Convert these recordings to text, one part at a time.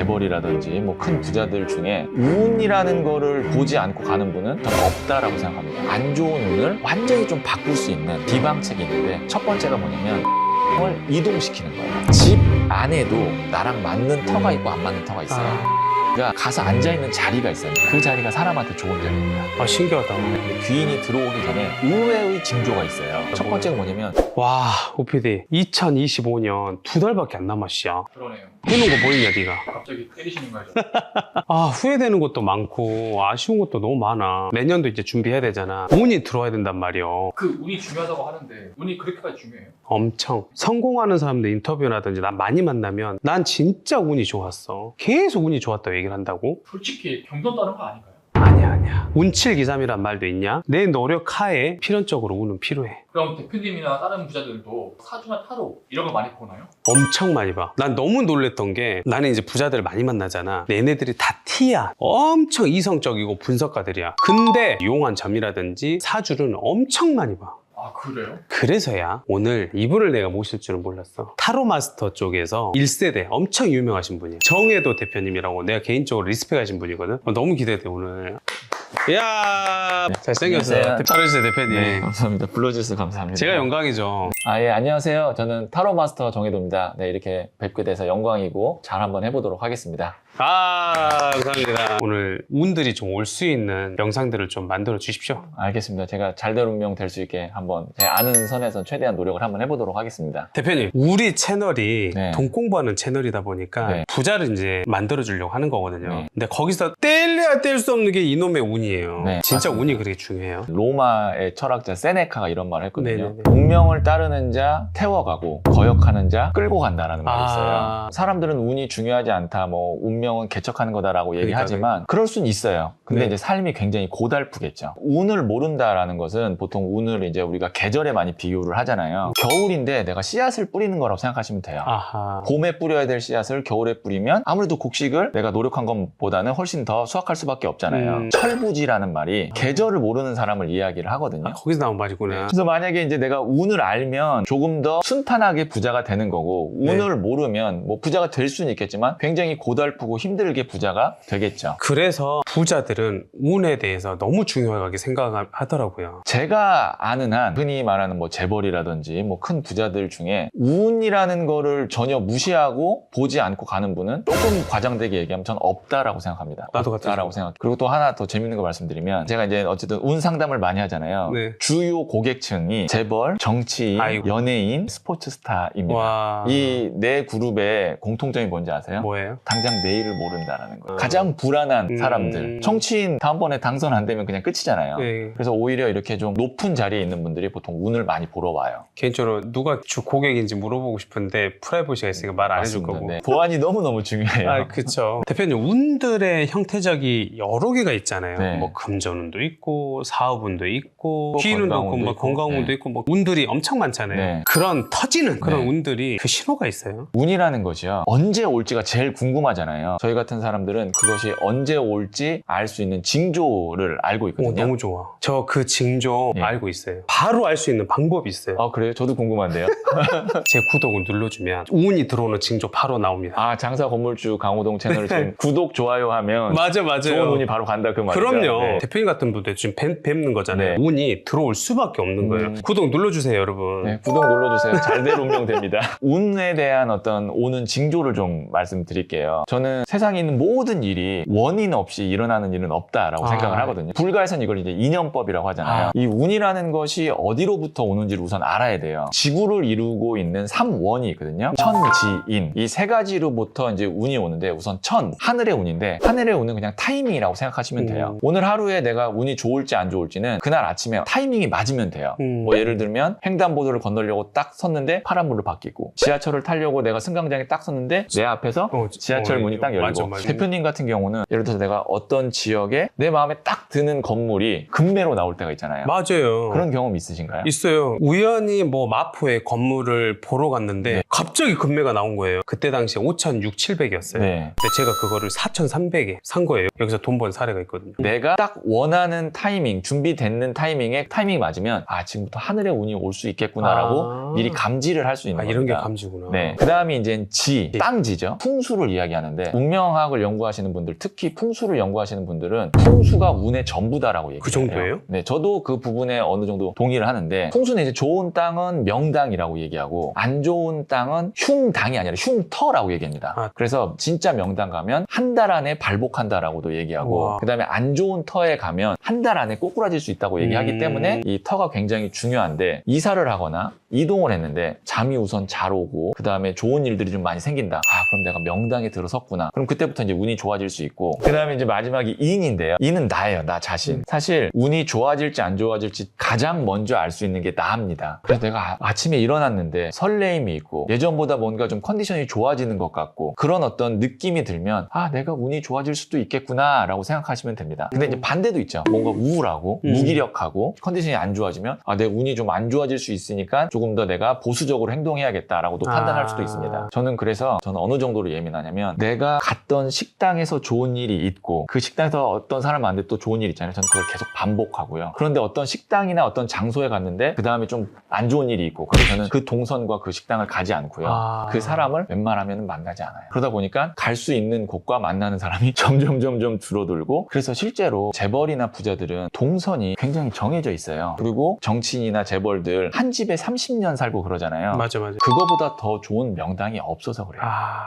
재벌이라든지 뭐 큰 부자들 중에 운이라는 거를 보지 않고 가는 분은 저는 없다라고 생각합니다. 안 좋은 운을 완전히 좀 바꿀 수 있는 비방책이 있는데, 첫 번째가 뭐냐면 을 이동시키는 거예요. 집 안에도 나랑 맞는 터가 있고 안 맞는 터가 있어요. 그러니까 가서 앉아있는 자리가 있어요. 그 자리가 사람한테 좋은 자리입니다. 아, 신기하다. 귀인이 들어오기 전에 의외의 징조가 있어요. 첫 번째가 뭐냐면, 와, OPD 2025년 2달밖에 안 남았시야. 그러네요. 해놓은 거 보이냐, 네가? 갑자기 때리시는 거죠? 아, 후회되는 것도 많고 아쉬운 것도 너무 많아. 내년도 이제 준비해야 되잖아. 운이 들어와야 된단 말이야. 그 운이 중요하다고 하는데 운이 그렇게까지 중요해요? 엄청. 성공하는 사람들 인터뷰라든지 난 많이 만나면 난 진짜 운이 좋았어. 계속 운이 좋았다고 얘기를 한다고? 솔직히 경선 따는 거 아닌가요? 아니야. 운칠기삼이란 말도 있냐? 내 노력 하에 필연적으로 운은 필요해. 그럼 대표님이나 다른 부자들도 사주나 타로 이런 거 많이 보나요? 엄청 많이 봐. 난 너무 놀랬던 게, 나는 이제 부자들 많이 만나잖아. 얘네들이 다 T야. 엄청 이성적이고 분석가들이야. 근데 용한 점이라든지 사주는 엄청 많이 봐. 아 그래요? 그래서야 오늘 이분을 내가 모실 줄은 몰랐어. 타로 마스터 쪽에서 1세대 엄청 유명하신 분이야. 정혜도 대표님이라고 내가 개인적으로 리스펙하신 분이거든. 너무 기대돼 오늘. 이야, 잘생겼어. 안녕하세요. 타로시대 대표님. 네, 감사합니다. 불러주셔서 감사합니다. 제가 영광이죠. 예, 안녕하세요. 저는 타로 마스터 정혜도입니다. 네, 이렇게 뵙게 돼서 영광이고 잘 한번 해보도록 하겠습니다. 아, 감사합니다. 오늘 운들이 좀 올 수 있는 영상들을 좀 만들어 주십시오. 알겠습니다. 제가 잘된 운명 될 수 있게 한번 제 아는 선에서 최대한 노력을 한번 해보도록 하겠습니다. 대표님, 우리 채널이 네. 돈 공부하는 채널이다 보니까 네. 부자를 이제 만들어 주려고 하는 거거든요. 네. 근데 거기서 뗄래야 뗄 수 없는 게 이놈의 운이에요. 네, 진짜 맞습니다. 운이 그렇게 중요해요. 로마의 철학자 세네카가 이런 말을 했거든요. 네네네. 운명을 따르는 자 태워가고 거역하는 자 끌고 간다라는 말이 있어요. 아. 사람들은 운이 중요하지 않다, 뭐 운명은 개척하는 거다라고 얘기하지만 그럴 순 있어요. 근데 네. 이제 삶이 굉장히 고달프겠죠. 운을 모른다라는 것은 보통 운을 이제 우리가 계절에 많이 비유를 하잖아요. 겨울인데 내가 씨앗을 뿌리는 거라고 생각하시면 돼요. 아하. 봄에 뿌려야 될 씨앗을 겨울에 뿌리면 아무래도 곡식을 내가 노력한 것보다는 훨씬 더 수확할 수밖에 없잖아요. 철부지라는 말이 계절을 모르는 사람을 이야기를 하거든요. 아, 거기서 나온 말이구나. 그래서 만약에 이제 내가 운을 알면 조금 더 순탄하게 부자가 되는 거고, 운을 모르면 뭐 부자가 될 수는 있겠지만 굉장히 고달프고 힘들게 부자가 되겠죠. 그래서 부자들은 운에 대해서 너무 중요하게 생각하더라고요. 제가 아는 한 흔히 말하는 뭐 재벌이라든지 뭐 큰 부자들 중에 운이라는 거를 전혀 무시하고 보지 않고 가는 분은 조금 과장되게 얘기하면 저는 없다라고 생각합니다. 나도 같아요. 없다라고 생각해요. 그리고 또 하나 더 재밌는 거 말씀드리면, 제가 이제 어쨌든 운 상담을 많이 하잖아요. 네. 주요 고객층이 재벌, 정치인, 아이고. 연예인, 스포츠 스타입니다. 와. 이 네 그룹의 공통점이 뭔지 아세요? 뭐예요? 당장 내일을 모른다라는 거예요. 가장 불안한 사람들. 정치인 다음번에 당선 안 되면 그냥 끝이잖아요. 네. 그래서 오히려 이렇게 좀 높은 자리에 있는 분들이 보통 운을 많이 보러 와요. 개인적으로 누가 주 고객인지 물어보고 싶은데 프라이버시가 있으니까 말 안 해줄 맞습니다. 거고. 네. 보안이 너무너무 중요해요. 아, 그쵸. 대표님, 운들의 형태적이 여러 개가 있잖아요. 네. 뭐 금전운도 있고, 사업운도 있고, 뭐 기운운도 있고, 건강운도 뭐 있고. 건강운도 네. 있고, 뭐 운들이 엄청 많잖아요. 네. 그런 터지는 그런 네. 운들이 그 신호가 있어요. 운이라는 것이요, 언제 올지가 제일 궁금하잖아요. 저희 같은 사람들은 그것이 언제 올지 알 수 있는 징조를 알고 오, 있거든요. 너무 좋아. 저 그 징조 네. 알고 있어요. 바로 알 수 있는 방법이 있어요. 아, 그래요? 저도 궁금한데요. 제 구독을 눌러주면 운이 들어오는 징조 바로 나옵니다. 아, 장사 건물주 강호동 채널을 지금 구독, 좋아요 하면 맞아, 맞아요. 좋은 운이 바로 간다 그 말이죠. 그럼요. 네. 대표님 같은 분들 지금 뵙는 거잖아요. 네. 운이 들어올 수밖에 없는 거예요. 구독 눌러주세요, 여러분. 네, 구독 눌러주세요. 잘 될 운명 됩니다. 운에 대한 어떤 오는 징조를 좀 말씀드릴게요. 저는 세상에 있는 모든 일이 원인 없이 일어나는 일은 없다라고 생각을 하거든요. 불가에선 이걸 이제 인연법이라고 하잖아요. 이 운이라는 것이 어디로부터 오는지를 우선 알아야 돼요. 지구를 이루고 있는 3원이 있거든요. 천지인. 이 세 가지로부터 이제 운이 오는데, 우선 천, 하늘의 운인데, 하늘의 운은 그냥 타이밍이라고 생각하시면 돼요. 오늘 하루에 내가 운이 좋을지 안 좋을지는 그날 아침에 타이밍이 맞으면 돼요. 뭐 예를 들면 횡단보도를 건너려고 딱 섰는데 파란불로 바뀌고, 지하철을 타려고 내가 승강장에 딱 섰는데 내 앞에서 지하철 문이 딱 열리고, 맞아. 대표님 같은 경우는 예를 들어서 내가 어떤 지역에 내 마음에 딱 드는 건물이 금매로 나올 때가 있잖아요. 맞아요. 그런 경험 있으신가요? 있어요. 우연히 뭐 마포에 건물을 보러 갔는데 네. 갑자기 금매가 나온 거예요. 그때 당시에 5,600, 700이었어요. 네. 근데 제가 그거를 4,300에 산 거예요. 여기서 돈 번 사례가 있거든요. 네. 내가 딱 원하는 타이밍, 준비되는 타이밍이 맞으면 아 지금부터 하늘의 운이 올 수 있겠구나라고 미리 감지를 할 수 있는 겁니다. 이런 게 감지구나. 네. 그 다음에 이제 땅지죠. 풍수를 이야기하는데 운명학을 연구하시는 분들, 특히 풍수를 연구하시는 분들은 풍수가 운의 전부다라고 얘기해요. 그 정도예요? 네, 저도 그 부분에 어느 정도 동의를 하는데 풍수는 이제 좋은 땅은 명당이라고 얘기하고 안 좋은 땅은 흉당이 아니라 흉터라고 얘기합니다. 그래서 진짜 명당 가면 한 달 안에 발복한다라고도 얘기하고 그 다음에 안 좋은 터에 가면 한 달 안에 꼬꾸라질 수 있다고 얘기하기 때문에 이 터가 굉장히 중요한데 이사를 하거나 이동을 했는데 잠이 우선 잘 오고 그 다음에 좋은 일들이 좀 많이 생긴다. 아 그럼 내가 명당에 들어섰구나. 그럼 그때부터 이제 운이 좋아질 수 있고 그 다음에 이제 마지막이 인인데요. 인은 나예요. 나 자신. 사실 운이 좋아질지 안 좋아질지 가장 먼저 알 수 있는 게 나입니다. 그래서 내가 아침에 일어났는데 설레임이 있고 예전보다 뭔가 좀 컨디션이 좋아지는 것 같고 그런 어떤 느낌이 들면 아 내가 운이 좋아질 수도 있겠구나 라고 생각하시면 됩니다. 근데 이제 반대도 있죠. 뭔가 우울하고 무기력하고 컨디션이 안 좋아지면 아 내 운이 좀 안 좋아질 수 있으니까 조금 더 내가 보수적으로 행동해야겠다라고도 판단할 수도 있습니다. 저는 어느 정도로 예민하냐면 내가 갔던 식당에서 좋은 일이 있고 그 식당에서 어떤 사람한테 또 좋은 일 있잖아요. 저는 그걸 계속 반복하고요. 그런데 어떤 식당이나 어떤 장소에 갔는데 그 다음에 좀 안 좋은 일이 있고 그래서 저는 그 동선과 그 식당을 가지 않고요. 그 사람을 웬만하면 만나지 않아요. 그러다 보니까 갈 수 있는 곳과 만나는 사람이 점점 줄어들고 그래서 실제로 재벌이나 부자들은 동선이 굉장히 정해져 있어요. 그리고 정치인이나 재벌들 한 집에 30년 살고 그러잖아요. 맞아. 그거보다 더 좋은 명당이 없어서 그래요.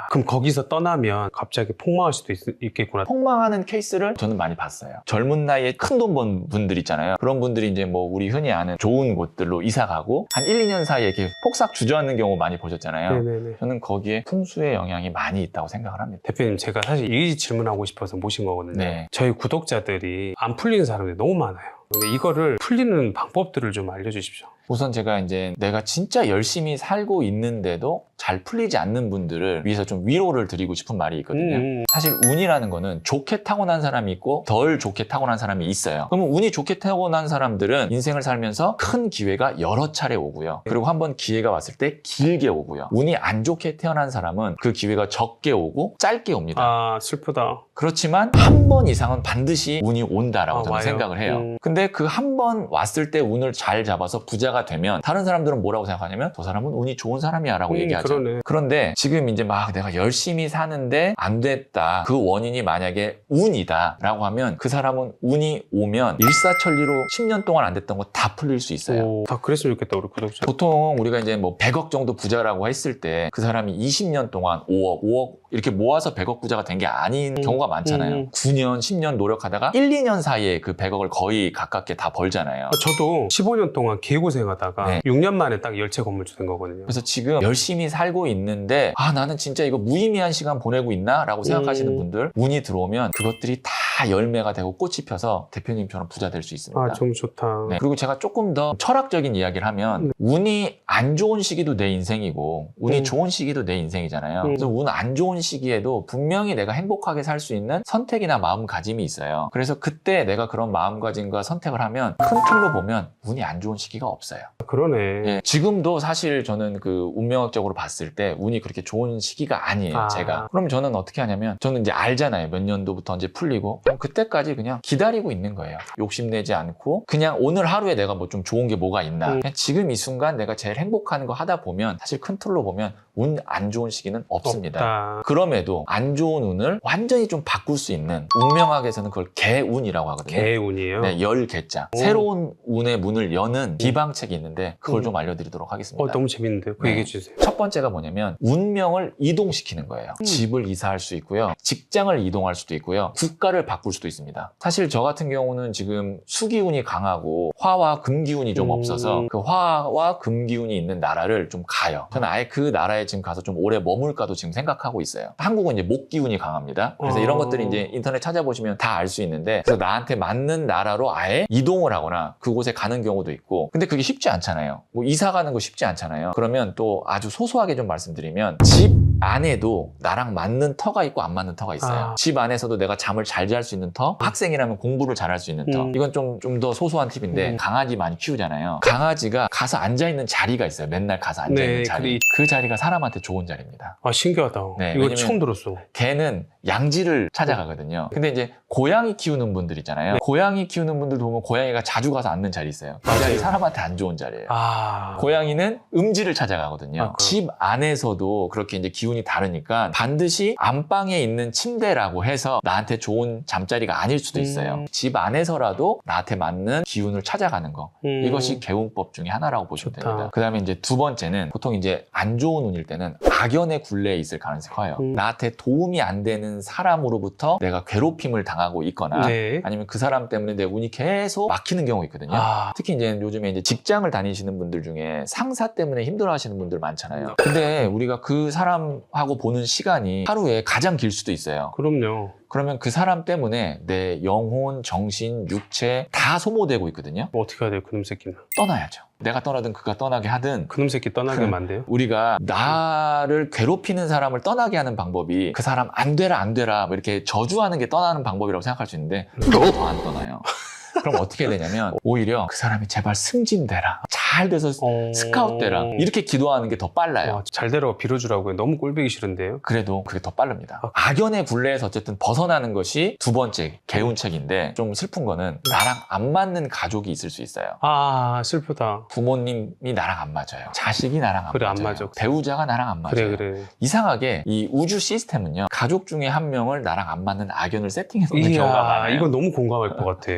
그럼 거기서 떠나면 갑자기 폭망할 수도 있겠구나. 폭망하는 케이스를 저는 많이 봤어요. 젊은 나이에 큰 돈 번 분들 있잖아요. 그런 분들이 이제 뭐 우리 흔히 아는 좋은 곳들로 이사 가고 한 1, 2년 사이에 이렇게 폭삭 주저앉는 경우 많이 보셨잖아요. 네네네. 저는 거기에 풍수의 영향이 많이 있다고 생각을 합니다. 대표님 제가 사실 이 질문하고 싶어서 모신 거거든요. 네. 저희 구독자들이 안 풀리는 사람들이 너무 많아요. 근데 이거를 풀리는 방법들을 좀 알려주십시오. 우선 제가 이제 내가 진짜 열심히 살고 있는데도 잘 풀리지 않는 분들을 위해서 좀 위로를 드리고 싶은 말이 있거든요. 사실 운이라는 거는 좋게 타고난 사람이 있고 덜 좋게 타고난 사람이 있어요. 그러면 운이 좋게 타고난 사람들은 인생을 살면서 큰 기회가 여러 차례 오고요. 그리고 한번 기회가 왔을 때 길게 오고요. 운이 안 좋게 태어난 사람은 그 기회가 적게 오고 짧게 옵니다. 슬프다. 그렇지만 한 번 이상은 반드시 운이 온다라고 저는 와요. 생각을 해요. 근데 그 한 번 왔을 때 운을 잘 잡아서 부자가 되면 다른 사람들은 뭐라고 생각하냐면 저 사람은 운이 좋은 사람이야 라고 얘기하죠. 그러네. 그런데 지금 이제 막 내가 열심히 사는데 안 됐다. 그 원인이 만약에 운이다 라고 하면 그 사람은 운이 오면 일사천리로 10년 동안 안 됐던 거 다 풀릴 수 있어요. 다 그랬으면 좋겠다 우리 구독자. 보통 우리가 이제 뭐 100억 정도 부자라고 했을 때 그 사람이 20년 동안 5억 이렇게 모아서 100억 부자가 된 게 아닌 경우가 많잖아요. 9년, 10년 노력하다가 1, 2년 사이에 그 100억을 거의 가깝게 다 벌잖아요. 저도 15년 동안 개고생하다가 네. 6년 만에 딱 열채 건물주 된 거거든요. 그래서 지금 열심히 살고 있는데 아 나는 진짜 이거 무의미한 시간 보내고 있나? 라고 생각하시는 분들 운이 들어오면 그것들이 다 열매가 되고 꽃이 펴서 대표님처럼 부자 될 수 있습니다. 좀 좋다. 네. 그리고 제가 조금 더 철학적인 이야기를 하면 운이 안 좋은 시기도 내 인생이고 운이 좋은 시기도 내 인생이잖아요. 그래서 운 안 좋은 시기에도 분명히 내가 행복하게 살 수 있는 선택이나 마음가짐이 있어요. 그래서 그때 내가 그런 마음가짐과 선택을 하면 큰 틀로 보면 운이 안 좋은 시기가 없어요. 그러네. 예, 지금도 사실 저는 그 운명학적으로 봤을 때 운이 그렇게 좋은 시기가 아니에요, 제가. 그럼 저는 어떻게 하냐면 저는 이제 알잖아요. 몇 년도부터 이제 풀리고 그럼 그때까지 그냥 기다리고 있는 거예요. 욕심내지 않고 그냥 오늘 하루에 내가 뭐 좀 좋은 게 뭐가 있나 그냥 지금 이 순간 내가 제일 행복한 거 하다 보면 사실 큰 틀로 보면 운 안 좋은 시기는 없습니다. 없다. 그럼에도 안 좋은 운을 완전히 좀 바꿀 수 있는 운명학에서는 그걸 개운이라고 하거든요. 개운이에요? 네, 열개자. 새로운 운의 문을 여는 비방책이 있는데 그걸 좀 알려드리도록 하겠습니다. 너무 재밌는데요? 그 얘기해 주세요. 첫 번째가 뭐냐면 운명을 이동시키는 거예요. 집을 이사할 수 있고요. 직장을 이동할 수도 있고요. 국가를 바꿀 수도 있습니다. 사실 저 같은 경우는 지금 수기운이 강하고 화와 금기운이 좀 없어서 그 화와 금기운이 있는 나라를 좀 가요. 저는 아예 그 나라에 지금 가서 좀 오래 머물까도 지금 생각하고 있어요. 한국은 이제 목기운이 강합니다. 그래서 이런 것들이 이제 인터넷 찾아보시면 다 알 수 있는데 그래서 나한테 맞는 나라로 아예 이동을 하거나 그곳에 가는 경우도 있고 근데 그게 쉽지 않잖아요. 뭐 이사 가는 거 쉽지 않잖아요. 그러면 또 아주 소소하게 좀 말씀드리면 집 안에도 나랑 맞는 터가 있고 안 맞는 터가 있어요. 집 안에서도 내가 잠을 잘 잘 수 있는 터, 학생이라면 공부를 잘 할 수 있는 터. 이건 좀 더 소소한 팁인데 강아지 많이 키우잖아요. 강아지가 가서 앉아있는 자리가 있어요. 맨날 가서 앉아있는 자리. 그 자리가 사람한테 좋은 자리입니다. 신기하다. 네, 이거 왜냐면 처음 들었어. 개는 양지를 찾아가거든요. 근데 이제 고양이 키우는 분들 있잖아요. 고양이 키우는 분들도 보면 고양이가 자주 가서 앉는 자리 있어요. 그 자리 사람한테 안 좋은 자리예요. 고양이는 음지를 찾아가거든요. 집 안에서도 그렇게 이제 기운이 다르니까 반드시 안방에 있는 침대라고 해서 나한테 좋은 잠자리가 아닐 수도 있어요. 집 안에서라도 나한테 맞는 기운을 찾아가는 거. 이것이 개운법 중에 하나라고 보시면 됩니다. 그 다음에 이제 두 번째는 보통 이제 안 좋은 운일 때는 악연의 굴레에 있을 가능성이 커요. 나한테 도움이 안 되는 사람으로부터 내가 괴롭힘을 당하고 있거나 네. 아니면 그 사람 때문에 내 운이 계속 막히는 경우가 있거든요. 특히 이제 요즘에 이제 직장을 다니시는 분들 중에 상사 때문에 힘들어 하시는 분들 많잖아요. 근데 우리가 그 사람하고 보는 시간이 하루에 가장 길 수도 있어요. 그럼요. 그러면 그 사람 때문에 내 영혼, 정신, 육체 다 소모되고 있거든요. 어떻게 해야 돼요, 그놈 새끼는? 떠나야죠. 내가 떠나든 그가 떠나게 하든 그놈 새끼 떠나게 하면 안 돼요? 우리가 나를 괴롭히는 사람을 떠나게 하는 방법이 그 사람 안 되라 뭐 이렇게 저주하는 게 떠나는 방법이라고 생각할 수 있는데 더 안 떠나요. 그럼 어떻게 되냐면 오히려 그 사람이 제발 승진되라, 잘 돼서 스카웃되라 이렇게 기도하는 게 더 빨라요. 잘 되라고 빌어주라고요. 너무 꼴보기 싫은데요? 그래도 그게 더 빠릅니다. 악연의 굴레에서 어쨌든 벗어나는 것이 두 번째 개운책인데 좀 슬픈 거는 나랑 안 맞는 가족이 있을 수 있어요. 슬프다. 부모님이 나랑 안 맞아요. 자식이 나랑 안 그래, 맞아요. 안 맞아. 배우자가 나랑 안 맞아요. 그래. 이상하게 이 우주 시스템은요. 가족 중에 한 명을 나랑 안 맞는 악연을 세팅해 놓는 경우가 많아요. 이건 너무 공감할 것 같아.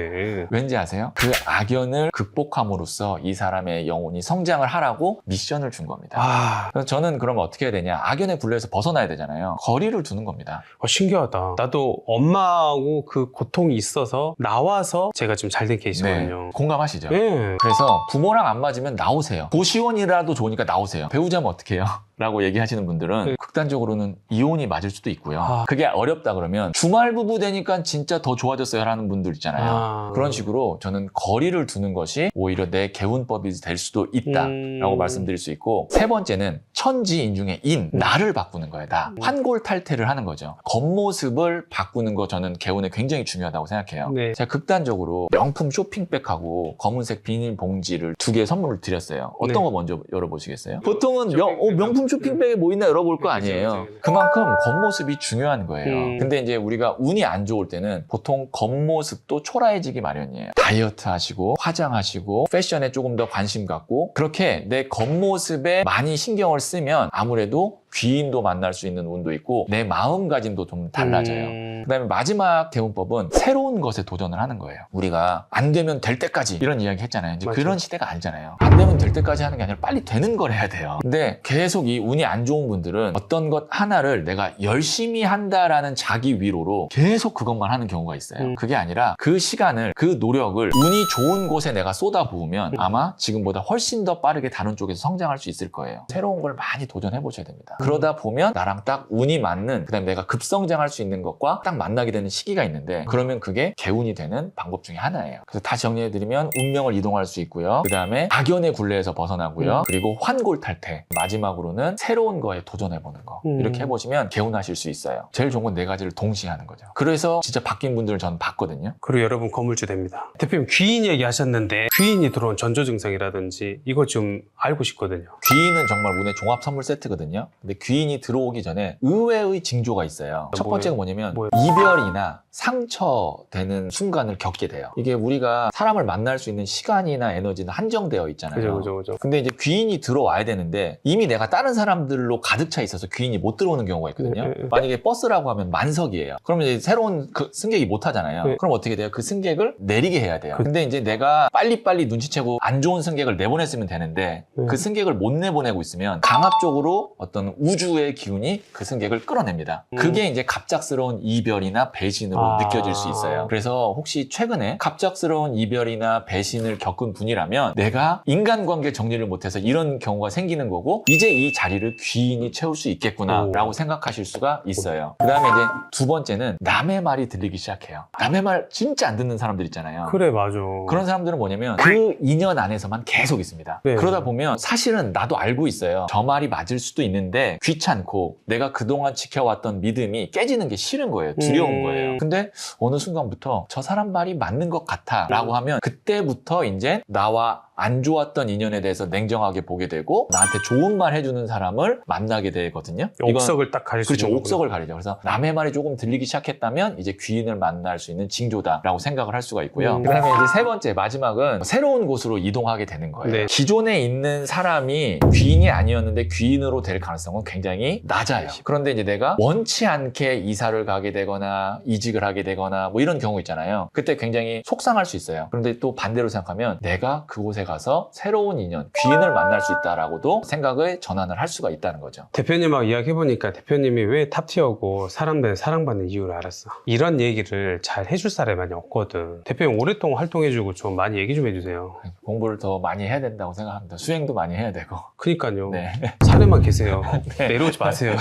왠지 아세요? 그 악연을 극복함으로써 이 사람의 영혼이 성장을 하라고 미션을 준 겁니다. 그래서 저는 그러면 어떻게 해야 되냐? 악연의 굴레에서 벗어나야 되잖아요. 거리를 두는 겁니다. 신기하다. 나도 엄마하고 그 고통이 있어서 나와서 제가 지금 잘 된 케이스거든요. 네, 공감하시죠? 네. 그래서 부모랑 안 맞으면 나오세요. 고시원이라도 좋으니까 나오세요. 배우자면 어떻게 해요? 라고 얘기하시는 분들은 극단적으로는 이혼이 맞을 수도 있고요. 그게 어렵다 그러면 주말 부부 되니까 진짜 더 좋아졌어요 라는 분들 있잖아요. 그런 식으로 저는 거리를 두는 것이 오히려 내 개운법이 될 수도 있다라고 말씀드릴 수 있고, 세 번째는 천지인중의 인, 나를 바꾸는 거예요. 나. 환골탈태를 하는 거죠. 겉모습을 바꾸는 거 저는 개운에 굉장히 중요하다고 생각해요. 네. 제가 극단적으로 명품 쇼핑백하고 검은색 비닐봉지를 2개 선물을 드렸어요. 어떤 거 먼저 열어보시겠어요? 보통은 명품 쇼핑백에 뭐 있나 열어볼 거 아니에요. 그만큼 겉모습이 중요한 거예요. 근데 이제 우리가 운이 안 좋을 때는 보통 겉모습도 초라해지기 마련이에요. 다이어트 하시고 화장하시고 패션에 조금 더 관심 갖고 그렇게 내 겉모습에 많이 신경을 쓰면 아무래도 귀인도 만날 수 있는 운도 있고 내 마음가짐도 좀 달라져요. 그다음에 마지막 개운법은 새로운 것에 도전을 하는 거예요. 우리가 안 되면 될 때까지 이런 이야기 했잖아요. 이제 그런 시대가 아니잖아요. 안 되면 될 때까지 하는 게 아니라 빨리 되는 걸 해야 돼요. 근데 계속 이 운이 안 좋은 분들은 어떤 것 하나를 내가 열심히 한다라는 자기 위로로 계속 그것만 하는 경우가 있어요. 그게 아니라 그 시간을, 그 노력을 운이 좋은 곳에 내가 쏟아부으면 아마 지금보다 훨씬 더 빠르게 다른 쪽에서 성장할 수 있을 거예요. 새로운 걸 많이 도전해 보셔야 됩니다. 그러다 보면 나랑 딱 운이 맞는, 그다음에 내가 급성장할 수 있는 것과 딱 만나게 되는 시기가 있는데, 그러면 그게 개운이 되는 방법 중에 하나예요. 그래서 다시 정리해드리면 운명을 이동할 수 있고요. 그 다음에 악연의 굴레에서 벗어나고요. 그리고 환골탈태, 마지막으로는 새로운 거에 도전해보는 거. 이렇게 해보시면 개운하실 수 있어요. 제일 좋은 건 네 가지를 동시에 하는 거죠. 그래서 진짜 바뀐 분들을 저는 봤거든요. 그리고 여러분 건물주 됩니다. 대표님 귀인 얘기하셨는데 귀인이 들어온 전조 증상이라든지 이거 좀 알고 싶거든요. 귀인은 정말 운의 종합 선물 세트거든요. 근데 귀인이 들어오기 전에 의외의 징조가 있어요. 첫 번째가 뭐냐면 이별이나 상처되는 순간을 겪게 돼요. 이게 우리가 사람을 만날 수 있는 시간이나 에너지는 한정되어 있잖아요. 그죠. 근데 이제 귀인이 들어와야 되는데 이미 내가 다른 사람들로 가득 차 있어서 귀인이 못 들어오는 경우가 있거든요. 만약에 버스라고 하면 만석이에요. 그러면 이제 새로운 그 승객이 못 하잖아요. 그럼 어떻게 돼요? 그 승객을 내리게 해야 돼요. 근데 이제 내가 빨리빨리 눈치채고 안 좋은 승객을 내보냈으면 되는데 그 승객을 못 내보내고 있으면 강압적으로 어떤 우주의 기운이 그 승객을 끌어냅니다. 그게 이제 갑작스러운 이별이나 배신으로 느껴질 수 있어요. 그래서 혹시 최근에 갑작스러운 이별이나 배신을 겪은 분이라면 내가 인간관계 정리를 못해서 이런 경우가 생기는 거고 이제 이 자리를 귀인이 채울 수 있겠구나 라고 생각하실 수가 있어요. 그 다음에 이제 두 번째는 남의 말이 들리기 시작해요. 남의 말 진짜 안 듣는 사람들 있잖아요. 그래, 맞아. 그런 사람들은 뭐냐면 그 인연 안에서만 계속 있습니다. 그러다 보면 사실은 나도 알고 있어요. 저 말이 맞을 수도 있는데 귀찮고 내가 그동안 지켜왔던 믿음이 깨지는 게 싫은 거예요. 두려운 거예요. 근데 어느 순간부터 저 사람 말이 맞는 것 같아 라고 하면 그때부터 이제 나와 안 좋았던 인연에 대해서 냉정하게 보게 되고 나한테 좋은 말 해주는 사람을 만나게 되거든요. 이건 옥석을 딱 가릴 수 그렇죠. 있는 옥석을 가리죠. 그래서 남의 말이 조금 들리기 시작했다면 이제 귀인을 만날 수 있는 징조다라고 생각을 할 수가 있고요. 그다음에 이제 세 번째 마지막은 새로운 곳으로 이동하게 되는 거예요. 네. 기존에 있는 사람이 귀인이 아니었는데 귀인으로 될 가능성은 굉장히 낮아요. 그런데 이제 내가 원치 않게 이사를 가게 되거나 이직을 하게 되거나 뭐 이런 경우 있잖아요. 그때 굉장히 속상할 수 있어요. 그런데 또 반대로 생각하면 내가 그곳에 가서 새로운 인연, 귀인을 만날 수 있다라고도 생각을 전환을 할 수가 있다는 거죠. 대표님하고 이야기해보니까 대표님이 왜 탑티어고 사람들 사랑받는 이유를 알았어. 이런 얘기를 잘 해줄 사람이 많이 없거든. 대표님 오랫동안 활동해주고 좀 많이 얘기 좀 해주세요. 공부를 더 많이 해야 된다고 생각합니다. 수행도 많이 해야 되고. 그니까요. 네. 산에만 계세요. 네. 내려오지 마세요.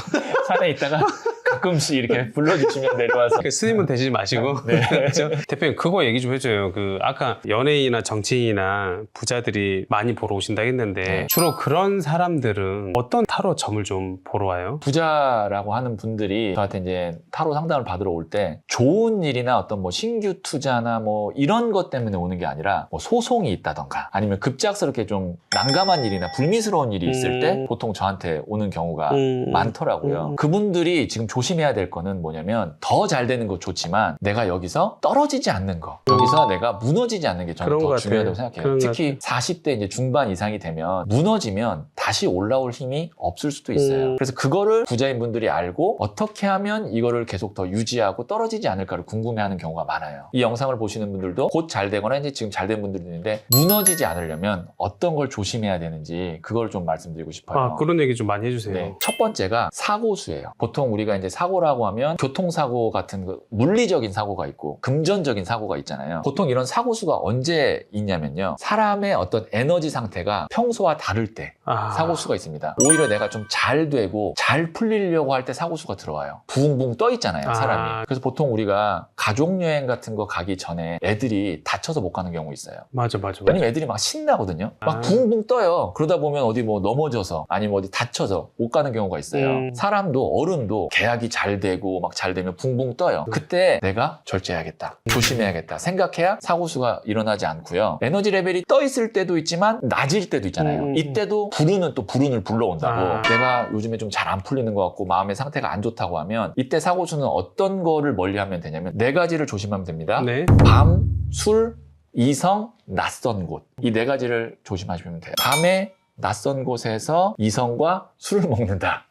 산에 있다가 가끔씩 이렇게 불러주시면 내려와서. 스님은 되시지 마시고. 네. 그렇죠? 대표님 그거 얘기 좀 해줘요. 그 아까 연예인이나 정치인이나 부자들이 많이 보러 오신다 했는데 네. 주로 그런 사람들은 어떤 타로 점을 좀 보러 와요? 부자라고 하는 분들이 저한테 이제 타로 상담을 받으러 올 때 좋은 일이나 어떤 뭐 신규 투자나 뭐 이런 것 때문에 오는 게 아니라 뭐 소송이 있다던가 아니면 급작스럽게 좀 난감한 일이나 불미스러운 일이 있을 때 보통 저한테 오는 경우가 많더라고요. 그분들이 지금 조심해야 될 거는 뭐냐면 더 잘 되는 거 좋지만 내가 여기서 떨어지지 않는 거, 여기서 내가 무너지지 않는 게 저는 그런 것 더 같아요. 중요하다고 생각해요. 그런 것 특히 40대 이제 중반 이상이 되면 무너지면 다시 올라올 힘이 없을 수도 있어요. 그래서 그거를 부자인 분들이 알고 어떻게 하면 이거를 계속 더 유지하고 떨어지지 않을까를 궁금해하는 경우가 많아요. 이 영상을 보시는 분들도 곧 잘 되거나 이제 지금 잘 된 분들도 있는데 무너지지 않으려면 어떤 걸 조심해야 되는지 그걸 좀 말씀드리고 싶어요. 아, 그런 얘기 좀 많이 해주세요. 네. 첫 번째가 사고수예요. 보통 우리가 이제 사고라고 하면 교통사고 같은 거, 물리적인 사고가 있고 금전적인 사고가 있잖아요. 보통 이런 사고수가 언제 있냐면요. 사람의 어떤 에너지 상태가 평소와 다를 때 사고수가 있습니다. 오히려 내가 좀 잘 되고 잘 풀리려고 할 때 사고수가 들어와요. 붕붕 떠 있잖아요, 사람이. 그래서 보통 우리가 가족여행 같은 거 가기 전에 애들이 다쳐서 못 가는 경우 있어요. 맞아. 왜냐면 애들이 막 신나거든요. 막 붕붕 떠요. 그러다 보면 어디 뭐 넘어져서 아니면 어디 다쳐서 못 가는 경우가 있어요. 사람도 어른도 계약이 잘 되고 막 잘 되면 붕붕 떠요. 그때 내가 절제해야겠다. 조심해야겠다. 생각해야 사고수가 일어나지 않고요. 에너지 레벨이 떠 있을 때도 있지만 낮을 때도 있잖아요. 이때도 불운은 또 불운을 불러온다고. 내가 요즘에 좀 잘 안 풀리는 것 같고 마음의 상태가 안 좋다고 하면 이때 사고수는 어떤 거를 멀리하면 되냐면 네 가지를 조심하면 됩니다. 네. 밤, 술, 이성, 낯선 곳. 이 네 가지를 조심하시면 돼요. 밤에 낯선 곳에서 이성과 술을 먹는다.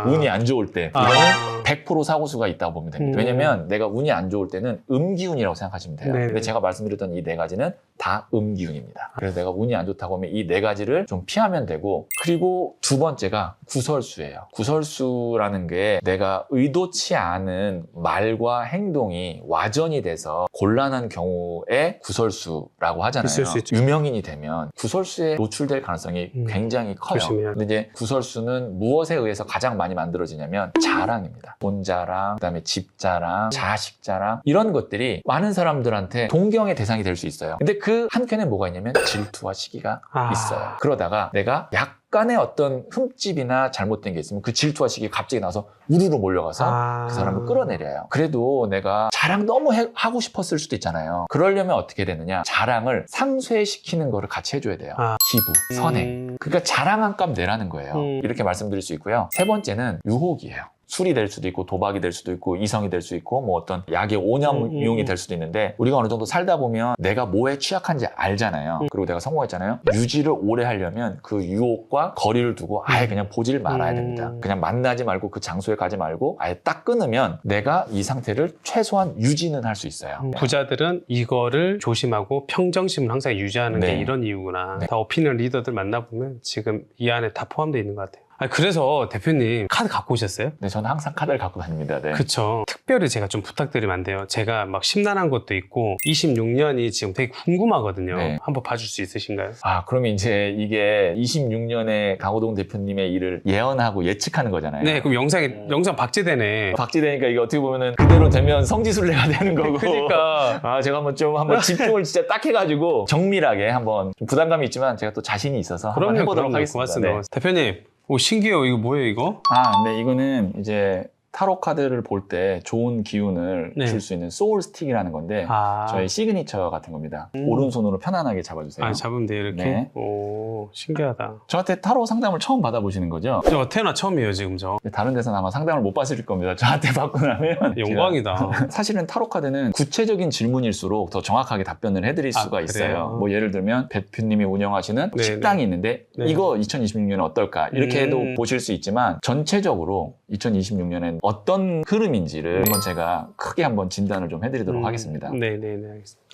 운이 안 좋을 때 이거는 100% 사고수가 있다고 보면 됩니다. 왜냐면 내가 운이 안 좋을 때는 음기운이라고 생각하시면 돼요. 네네. 근데 제가 말씀드렸던 이 네 가지는 다 음기운입니다. 그래서 내가 운이 안 좋다고 하면 이 네 가지를 좀 피하면 되고, 그리고 두 번째가 구설수예요. 구설수라는 게 내가 의도치 않은 말과 행동이 와전이 돼서 곤란한 경우에 구설수라고 하잖아요. 있을 수 있죠. 유명인이 되면 구설수에 노출될 가능성이 굉장히 커요. 조심해야 돼. 근데 이제 구설수는 무엇에 의해서 가장 많이 만들어지냐면 자랑입니다. 돈 자랑, 그다음에 집 자랑, 자식 자랑, 이런 것들이 많은 사람들한테 동경의 대상이 될 수 있어요. 근데 그 한켠에 뭐가 있냐면 질투와 시기가 있어요. 그러다가 내가 약간의 어떤 흠집이나 잘못된 게 있으면 그 질투와 시기가 갑자기 나서 우르르 몰려가서 그 사람을 끌어내려요. 그래도 내가 자랑 너무 하고 싶었을 수도 있잖아요. 그러려면 어떻게 되느냐, 자랑을 상쇄시키는 거를 같이 해줘야 돼요. 기부, 선행. 그러니까 자랑 한 값 내라는 거예요. 이렇게 말씀드릴 수 있고요. 세 번째는 유혹이에요. 술이 될 수도 있고 도박이 될 수도 있고 이성이 될 수 있고 뭐 어떤 약의 오염용이 될 수도 있는데, 우리가 어느 정도 살다 보면 내가 뭐에 취약한지 알잖아요. 그리고 내가 성공했잖아요. 유지를 오래 하려면 그 유혹과 거리를 두고 아예 그냥 보질 말아야 됩니다. 그냥 만나지 말고 그 장소에 가지 말고 아예 딱 끊으면 내가 이 상태를 최소한 유지는 할 수 있어요. 부자들은 이거를 조심하고 평정심을 항상 유지하는 게 네. 이런 이유구나. 네. 다 오피니언 리더들 만나보면 지금 이 안에 다 포함되어 있는 것 같아요. 그래서 대표님 카드 갖고 오셨어요? 네, 저는 항상 카드를 갖고 다닙니다. 네. 그쵸. 특별히 제가 좀 부탁드리면 안 돼요. 제가 막 심란한 것도 있고 26년이 지금 되게 궁금하거든요. 네. 한번 봐줄 수 있으신가요? 그러면 이제 이게 26년에 강호동 대표님의 일을 예언하고 예측하는 거잖아요. 네, 그럼 영상 박제되네. 박제되니까 이게 어떻게 보면은 그대로 되면 성지순례가 되는 거고. 그러니까. 제가 한번 집중을 진짜 딱 해가지고 정밀하게 한번 좀 부담감이 있지만 제가 또 자신이 있어서 한번 해보도록 하겠습니다. 고맙습니다. 네. 대표님, 신기해요. 이거 뭐예요, 이거? 네, 이거는 이제 타로 카드를 볼 때 좋은 기운을 네. 줄 수 있는 소울 스틱이라는 건데 저희 시그니처 같은 겁니다. 오른손으로 편안하게 잡아주세요. 아, 잡으면 돼요, 이렇게? 네. 오, 신기하다. 저한테 타로 상담을 처음 받아보시는 거죠? 저 태어나 처음이에요, 지금 저. 다른 데서는 아마 상담을 못 받으실 겁니다. 저한테 받고 나면 영광이다. 사실은 타로 카드는 구체적인 질문일수록 더 정확하게 답변을 해드릴 아, 수가 그래요? 있어요. 뭐 예를 들면 대표님이 운영하시는 네, 식당이 있는데 네. 이거 2026년에 어떨까 이렇게 해도 보실 수 있지만 전체적으로 2026년엔 어떤 흐름인지를 한번 제가 크게 한번 진단을 좀 해드리도록 하겠습니다. 네네네, 알겠습니다.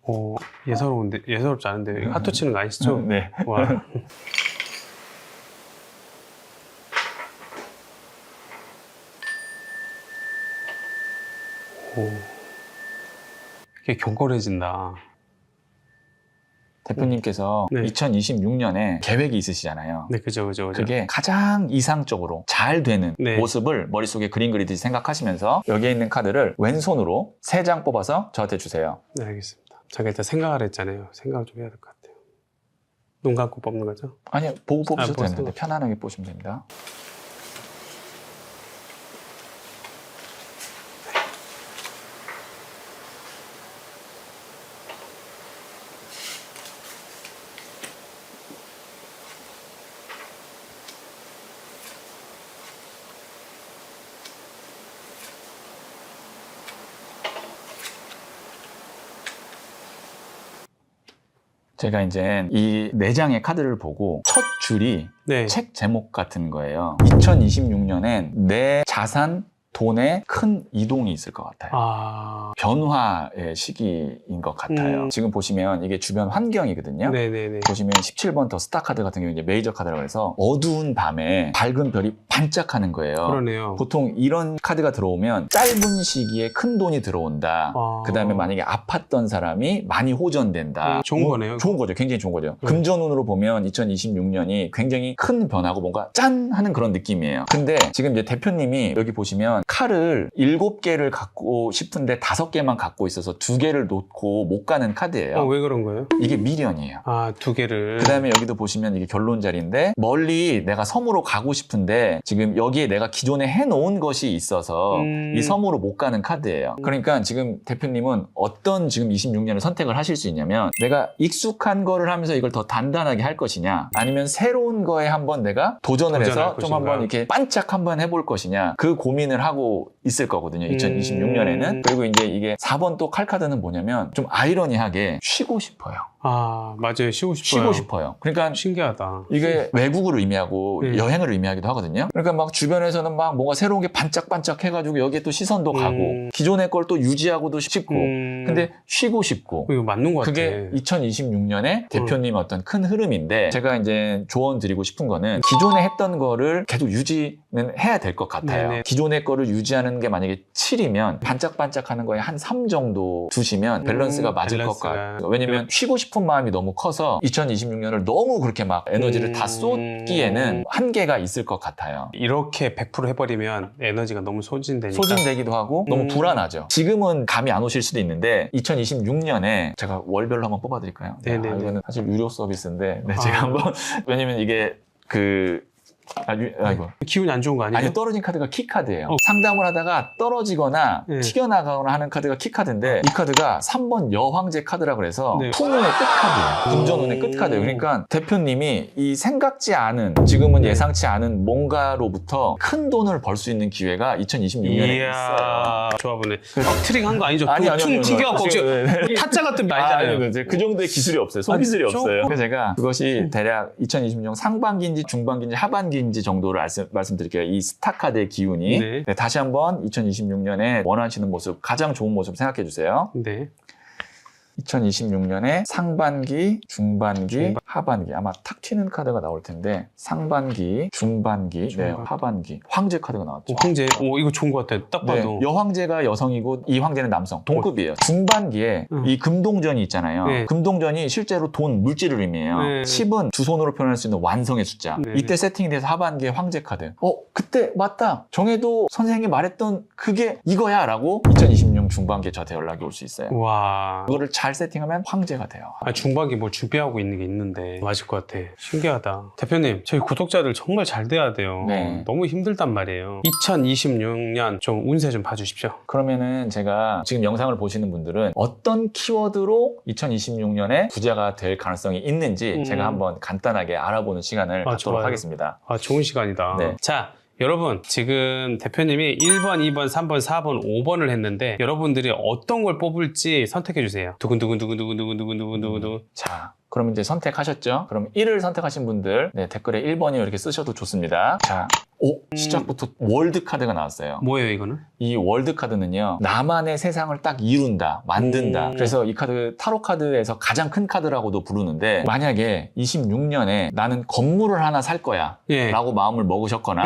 오, 예사로운데, 예사롭지 않은데, 이거 핫도 치는 거 아니시죠? 네. 와. 오. 이게 경건해진다. 대표님께서 네. 2026년에 계획이 있으시잖아요. 네, 그죠. 그게 가장 이상적으로 잘 되는 네. 모습을 머릿속에 그림 그리듯이 생각하시면서 여기에 있는 카드를 왼손으로 3장 뽑아서 저한테 주세요. 네, 알겠습니다. 제가 일단 생각을 했잖아요. 생각을 좀 해야 될 것 같아요. 눈 감고 뽑는 거죠? 아니요, 보고 뽑으셔도 벌써? 됩니다. 편안하게 보시면 됩니다. 제가 이제 이 4장의 카드를 보고 첫 줄이 네. 책 제목 같은 거예요. 2026년엔 내 자산, 돈에 큰 이동이 있을 것 같아요. 아. 변화의 시기인 것 같아요. 지금 보시면 이게 주변 환경이거든요. 네네네. 보시면 17번 더 스타 카드 같은 경우는 이제 메이저 카드라고 해서 어두운 밤에 밝은 별이 반짝하는 거예요. 그러네요. 보통 이런 카드가 들어오면 짧은 시기에 큰 돈이 들어온다. 아. 그 다음에 만약에 아팠던 사람이 많이 호전된다. 좋은 거네요. 좋은 거죠. 굉장히 좋은 거죠. 네. 금전운으로 보면 2026년이 굉장히 큰 변화고 뭔가 짠! 하는 그런 느낌이에요. 근데 지금 이제 대표님이 여기 보시면 칼을 7개를 갖고 싶은데 5개만 갖고 있어서 2개를 놓고 못 가는 카드예요. 왜 그런 거예요? 이게 미련이에요. 아, 2개를. 그 다음에 여기도 보시면 이게 결론 자리인데 멀리 내가 섬으로 가고 싶은데 지금 여기에 내가 기존에 해놓은 것이 있어서 이 섬으로 못 가는 카드예요. 그러니까 지금 대표님은 어떤 지금 26년을 선택을 하실 수 있냐면 내가 익숙한 거를 하면서 이걸 더 단단하게 할 것이냐 아니면 새로운 거에 한번 내가 도전을 해서 도전할 좀 것인가. 한번 이렇게 반짝 한번 해볼 것이냐 그 고민을 하고 있을 거거든요. 2026년에는. 그리고 이제 이게 4번 또 칼카드는 뭐냐면 좀 아이러니하게 쉬고 싶어요. 아, 맞아요. 쉬고 싶어요. 쉬고 싶어요. 그러니까 신기하다. 이게 외국을 의미하고 네. 여행을 의미하기도 하거든요. 그러니까 막 주변에서는 막 뭔가 새로운 게 반짝반짝 해가지고 여기에 또 시선도 가고 기존의 걸 또 유지하고도 싶고 근데 쉬고 싶고 이거 맞는 것 같아. 그게 2026년에 대표님 어떤 큰 흐름인데 제가 이제 조언 드리고 싶은 거는 기존에 했던 거를 계속 유지는 해야 될 것 같아요. 네네. 기존의 거를 유지하는 게 만약에 7이면 반짝반짝하는 거에 한 3 정도 두시면 밸런스가 맞을 것 밸런스가. 같아요. 왜냐면 쉬고 싶은 마음이 너무 커서 2026년을 너무 그렇게 막 에너지를 다 쏟기에는 한계가 있을 것 같아요. 이렇게 100% 해버리면 에너지가 너무 소진되니까. 소진되기도 하고 너무 불안하죠. 지금은 감이 안 오실 수도 있는데 2026년에 제가 월별로 한번 뽑아드릴까요? 네네네. 이거는 사실 유료 서비스인데 제가 한번 왜냐면 이게 아이고. 기운이 안 좋은 거 아니에요? 아니 떨어진 카드가 키 카드예요. 상담을 하다가 떨어지거나 네. 튀겨나가거나 하는 카드가 키 카드인데 이 카드가 3번 여황제 카드라 그래서 네. 풍운의 끝 카드예요. 금전운의 끝 카드예요. 그러니까 대표님이 이 생각지 않은 지금은 네. 예상치 않은 뭔가로부터 큰 돈을 벌 수 있는 기회가 2026년에 있어요. 이야, 좋아 보네. 트릭 한 거 아니죠? 아니요. 퉁 튀겨갖고 네. 타짜 같은 거 아니잖아요. 아니요. 그 정도의 기술이 없어요. 소기술이 아니, 없어요. 조금? 그래서 제가 그것이 대략 2026년 상반기인지 중반기인지 하반기인지 정도를 말씀드릴게요. 이 스타카드의 기운이. 네. 네, 다시 한번 2026년에 원하시는 모습, 가장 좋은 모습 생각해 주세요. 네. 2026년에 상반기, 중반기, 하반기 아마 탁 튀는 카드가 나올 텐데 상반기, 중반기, 네, 하반기 황제 카드가 나왔죠. 황제, 이거 좋은 것 같아요. 딱 네, 봐도. 여황제가 여성이고 이 황제는 남성, 동급이에요. 중반기에 이 금동전이 있잖아요. 네. 금동전이 실제로 돈, 물질을 의미해요. 네. 10은 두 손으로 표현할 수 있는 완성의 숫자. 네. 이때 세팅이 돼서 하반기에 황제 카드. 그때 맞다. 정해도 선생님이 말했던 그게 이거야 라고 2026년 중반기에 저한테 연락이 올 수 있어요. 와. 그거를 잘 세팅하면 황제가 돼요. 중반기 뭘 준비하고 있는 게 있는데 맞을 것 같아. 신기하다. 대표님, 저희 구독자들 정말 잘 돼야 돼요. 네. 너무 힘들단 말이에요. 2026년 좀 운세 좀 봐주십시오. 그러면은 제가 지금 영상을 보시는 분들은 어떤 키워드로 2026년에 부자가 될 가능성이 있는지 제가 한번 간단하게 알아보는 시간을 갖도록 좋아요. 하겠습니다. 좋은 시간이다. 네. 자, 여러분 지금 대표님이 1번, 2번, 3번, 4번, 5번을 했는데 여러분들이 어떤 걸 뽑을지 선택해 주세요. 두근두근두근두근두근두근두근두근. 자, 그럼 이제 선택하셨죠? 그럼 1을 선택하신 분들 댓글에 1번이요 이렇게 쓰셔도 좋습니다. 자, 시작부터 월드 카드가 나왔어요. 뭐예요 이거는? 이 월드 카드는요, 나만의 세상을 딱 이룬다, 만든다. 그래서 이 카드 타로 카드에서 가장 큰 카드라고도 부르는데, 만약에 26년에 나는 건물을 하나 살 거야 라고 마음을 먹으셨거나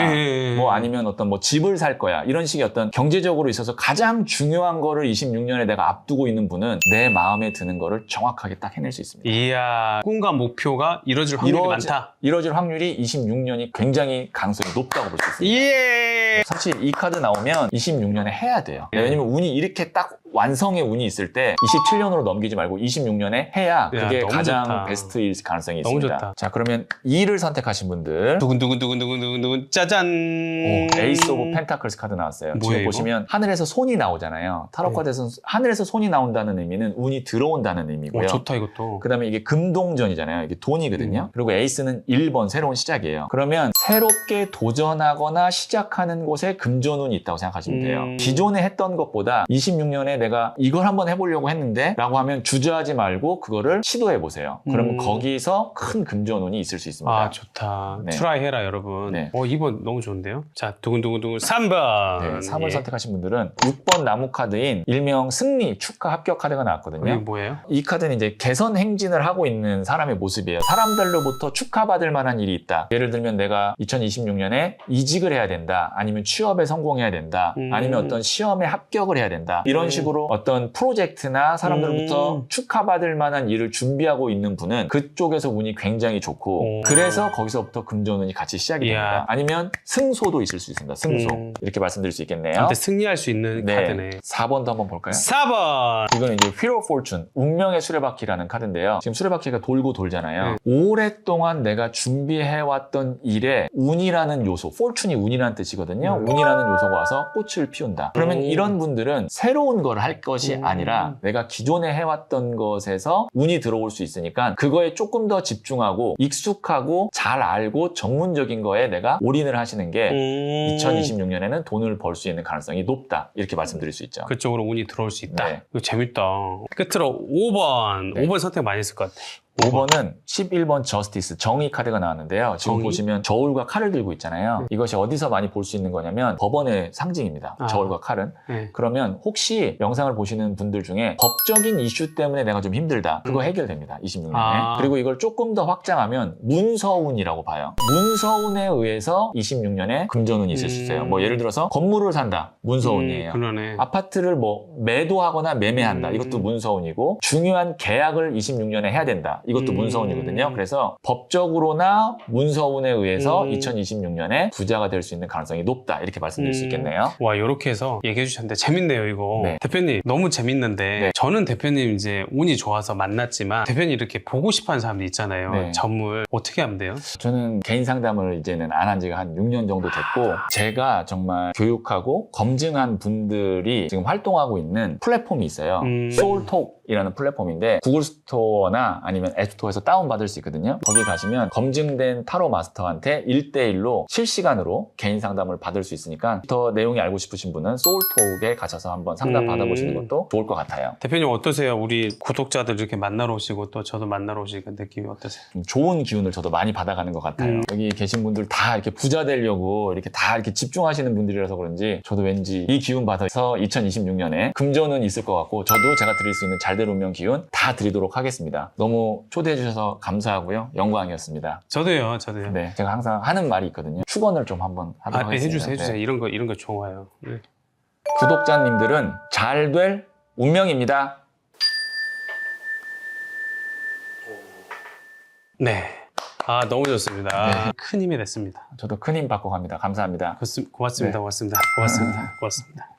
뭐 아니면 어떤 뭐 집을 살 거야, 이런 식의 어떤 경제적으로 있어서 가장 중요한 거를 26년에 내가 앞두고 있는 분은 내 마음에 드는 거를 정확하게 딱 해낼 수 있습니다. 이야, 꿈과 목표가 이뤄질 확률이 많다. 이뤄질 확률이 26년이 굉장히 가능성이 높다고 볼 수 있습니다. 예. 사실 이 카드 나오면 26년에 해야 돼요. 왜냐면 운이 이렇게 딱 완성의 운이 있을 때 27년으로 넘기지 말고 26년에 해야 그게 너무 가장 좋다. 베스트일 가능성이 너무 있습니다. 좋다. 자, 그러면 2를 선택하신 분들, 두근두근두근두근두근 짜잔. 에이스 오브 펜타클스 카드 나왔어요. 뭐예요, 지금 이거? 보시면 하늘에서 손이 나오잖아요. 타로 카드에서는 하늘에서 손이 나온다는 의미는 운이 들어온다는 의미고요. 좋다 이것도. 그 다음에 이게 금동전이잖아요. 이게 돈이거든요. 그리고 에이스는 1번, 새로운 시작이에요. 그러면 새롭게 도전하거나 시작하는 곳에 금전운이 있다고 생각하시면 돼요. 기존에 했던 것보다 26년에 내가 이걸 한번 해보려고 했는데 라고 하면 주저하지 말고 그거를 시도해보세요. 그러면 거기서 큰 금전운이 있을 수 있습니다. 좋다. 네. 트라이 해라 여러분. 네. 2번 너무 좋은데요? 자, 두근두근두근 3번. 네, 3을 선택하신 분들은 6번 나무 카드인 일명 승리, 축하, 합격 카드가 나왔거든요. 이게 뭐예요? 이 카드는 이제 개선 행진을 하고 있는 사람의 모습이에요. 사람들로부터 축하받을 만한 일이 있다. 예를 들면 내가 2026년에 이직을 해야 된다. 아니면 취업에 성공해야 된다. 아니면 어떤 시험에 합격을 해야 된다. 이런 식으로 어떤 프로젝트나 사람들로부터 축하받을 만한 일을 준비하고 있는 분은 그쪽에서 운이 굉장히 좋고 그래서 거기서부터 금전운이 같이 시작이 됩니다. 아니면 승소도 있을 수 있습니다. 승소. 이렇게 말씀드릴 수 있겠네요. 한테 승리할 수 있는 카드네. 4번도 한번 볼까요? 4번. 이건 이제 Wheel of Fortune, 운명의 수레바퀴라는 카드인데요. 지금 수레바퀴가 돌고 돌잖아요. 오랫동안 내가 준비해왔던 일에 운이라는 요소, Fortune이 운이라는 뜻이거든요. 운이라는 요소가 와서 꽃을 피운다. 그러면 이런 분들은 새로운 걸 할 것이 아니라 내가 기존에 해왔던 것에서 운이 들어올 수 있으니까 그거에 조금 더 집중하고 익숙하고 잘 알고 전문적인 거에 내가 올인을 하시는 게 2026년에는 돈을 벌 수 있는 가능성이 높다. 이렇게 말씀드릴 수 있죠. 그쪽으로 운이 들어올 수 있다. 네. 이거 재밌다. 끝으로 5번. 네. 5번 선택 많이 했을 것 같아. 5번은 11번 저스티스, 정의 카드가 나왔는데요. 지금 정의? 보시면 저울과 칼을 들고 있잖아요. 이것이 어디서 많이 볼 수 있는 거냐면 법원의 상징입니다. 저울과 칼은. 네. 그러면 혹시 영상을 보시는 분들 중에 법적인 이슈 때문에 내가 좀 힘들다. 그거 해결됩니다. 26년에. 그리고 이걸 조금 더 확장하면 문서운이라고 봐요. 문서운에 의해서 26년에 금전운이 있을 수 있어요. 뭐 예를 들어서 건물을 산다. 문서운이에요. 그러네. 아파트를 뭐 매도하거나 매매한다. 이것도 문서운이고 중요한 계약을 26년에 해야 된다. 이것도 문서운이거든요. 그래서 법적으로나 문서운에 의해서 2026년에 부자가 될 수 있는 가능성이 높다. 이렇게 말씀드릴 수 있겠네요. 와, 이렇게 해서 얘기해 주셨는데 재밌네요, 이거. 네. 대표님, 너무 재밌는데 네. 저는 대표님 이제 운이 좋아서 만났지만 대표님 이렇게 보고 싶어 하는 사람들 있잖아요. 네. 전물. 어떻게 하면 돼요? 저는 개인 상담을 이제는 안 한 지가 한 6년 정도 됐고 제가 정말 교육하고 검증한 분들이 지금 활동하고 있는 플랫폼이 있어요. 소울톡이라는 플랫폼인데 구글 스토어나 아니면 앱스토어에서 다운받을 수 있거든요. 거기 가시면 검증된 타로 마스터한테 1대1로 실시간으로 개인 상담을 받을 수 있으니까 더 내용이 알고 싶으신 분은 소울톡에 가셔서 한번 상담 받아보시는 것도 좋을 것 같아요. 대표님 어떠세요? 우리 구독자들 이렇게 만나러 오시고 또 저도 만나러 오시니까 느낌이 어떠세요? 좀 좋은 기운을 저도 많이 받아가는 것 같아요. 여기 계신 분들 다 이렇게 부자 되려고 이렇게 다 이렇게 집중하시는 분들이라서 그런지 저도 왠지 이 기운 받아서 2026년에 금전은 있을 것 같고 저도 제가 드릴 수 있는 잘될 운명 기운 다 드리도록 하겠습니다. 너무 초대해 주셔서 감사하고요. 영광이었습니다. 저도요. 네, 제가 항상 하는 말이 있거든요. 축원을 좀 한번 하도록 하겠습니다. 해주세요. 네. 이런 거 좋아요. 네. 구독자님들은 잘 될 운명입니다. 네. 너무 좋습니다. 네. 큰 힘이 됐습니다. 저도 큰 힘 받고 갑니다. 감사합니다. 고맙습니다. 네. 고맙습니다. 고맙습니다.